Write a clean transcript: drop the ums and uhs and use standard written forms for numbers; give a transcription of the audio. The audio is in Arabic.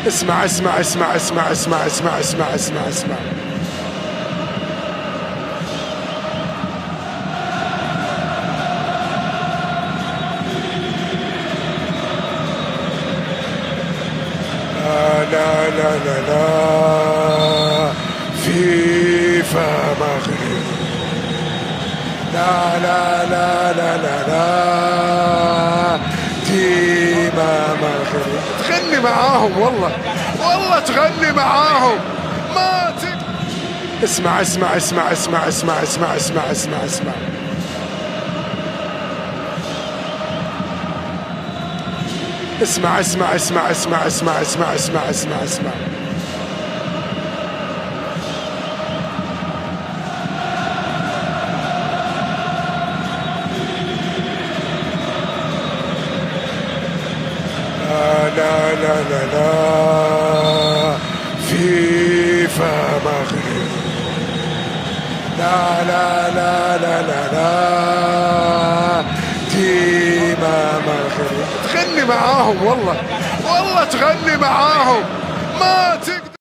اسمع اسمع اسمع اسمع اسمع اسمع اسمع اسمع اسمع. لا لا لا لا فيفا مغرب. لا لا لا لا لا لا ديما مغرب. تغني معاهم والله، والله تغني معاهم ما اسمع اسمع اسمع اسمع اسمع اسمع اسمع اسمع اسمع. اسمع اسمع اسمع اسمع اسمع اسمع اسمع اسمع اسمع. لا لا لا لا فيفا مغرب. لا لا لا لا لا لا ديما مغرب. تغني معاهم والله، والله تغني معاهم ما تقدر.